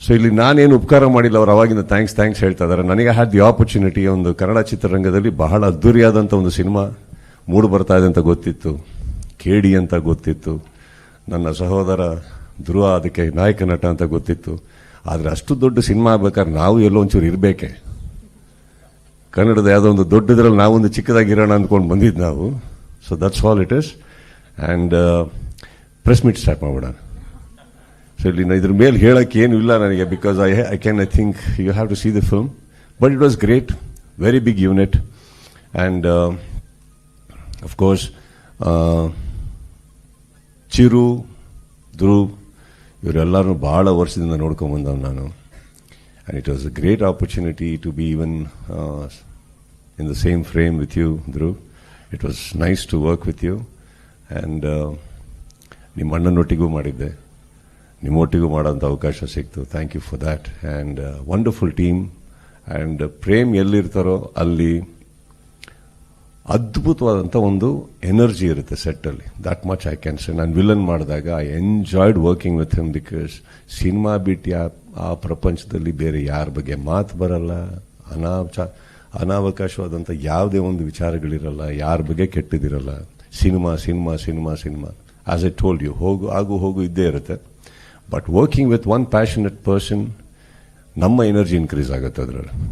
So ಇಲ್ಲಿ ನಾನೇನು ಉಪಕಾರ ಮಾಡಿಲ್ಲ, ಅವ್ರು ಅವಾಗಿಂದ ಥ್ಯಾಂಕ್ಸ್ ಹೇಳ್ತಾ ಇದ್ದಾರೆ. ನನಗೆ ಹ್ಯಾಡ್ ದಿ ಆಪರ್ಚುನಿಟಿ ಒಂದು ಕನ್ನಡ ಚಿತ್ರರಂಗದಲ್ಲಿ ಬಹಳ ಅದ್ದೂರಿಯಾದಂಥ ಒಂದು ಸಿನಿಮಾ ಮೂಡು ಬರ್ತಾ ಇದೆ ಅಂತ ಗೊತ್ತಿತ್ತು, ಕೇಡಿ ಅಂತ ಗೊತ್ತಿತ್ತು, ನನ್ನ ಸಹೋದರ ಧ್ರುವ ಅದಕ್ಕೆ ನಾಯಕ ನಟ ಅಂತ ಗೊತ್ತಿತ್ತು. ಆದರೆ ಅಷ್ಟು ದೊಡ್ಡ ಸಿನಿಮಾ ಆಗ್ಬೇಕಾದ್ರೆ ನಾವು ಎಲ್ಲೋ ಒಂಚೂರು ಇರಬೇಕೆ. ಕನ್ನಡದ ಯಾವುದೋ ಒಂದು ದೊಡ್ಡದ್ರಲ್ಲಿ ನಾವೊಂದು ಚಿಕ್ಕದಾಗಿರೋಣ ಅಂದ್ಕೊಂಡು ಬಂದಿದ್ದು ನಾವು. So that's all it is. And press meet start ಮಾಡೋಣ. ಸೊ ಇಲ್ಲಿ ಇದ್ರ ಮೇಲೆ ಹೇಳೋಕ್ಕೆ ಏನೂ ಇಲ್ಲ ನನಗೆ, because I think you have to see the film. But it was great, very big unit. And of course Chiru, Dhruv ಇವರೆಲ್ಲರೂ ಭಾಳ ವರ್ಷದಿಂದ ನೋಡ್ಕೊಂಬಂದವ್ ನಾನು. And it was a great opportunity to be even in the same frame with you, Dhruv. It was nice to work with you. And ನಿಮ್ಮ ಅಣ್ಣನೊಟ್ಟಿಗೂ ಮಾಡಿದ್ದೆ, ನಿಮ್ಮೊಟ್ಟಿಗೂ ಮಾಡೋಂಥ ಅವಕಾಶ ಸಿಕ್ತು. Thank you for that. And wonderful team. And Prem ಎಲ್ಲಿರ್ತಾರೋ ಅಲ್ಲಿ ಅದ್ಭುತವಾದಂಥ ಒಂದು ಎನರ್ಜಿ ಇರುತ್ತೆ ಸೆಟ್ಟಲ್ಲಿ. That much I can say. ನಾನು ವಿಲನ್ ಮಾಡಿದಾಗ I enjoyed working with him, because cinema ಬಿಟ್ಟು ಆ ಪ್ರಪಂಚದಲ್ಲಿ ಬೇರೆ ಯಾರ ಬಗ್ಗೆ ಮಾತು ಬರಲ್ಲ, ಅನಾವಕಾಶವಾದಂಥ ಯಾವುದೇ ಒಂದು ವಿಚಾರಗಳಿರಲ್ಲ, ಯಾರ ಬಗ್ಗೆ ಕೆಟ್ಟದಿರಲ್ಲ. Cinema cinema cinema cinema as I told you, ಹೋಗು ಇದ್ದೇ ಇರುತ್ತೆ. But working with one passionate person, ನಮ್ಮ ಎನರ್ಜಿ ಇನ್ಕ್ರೀಸ್ ಆಗುತ್ತೆ ಅದರಲ್ಲಿ.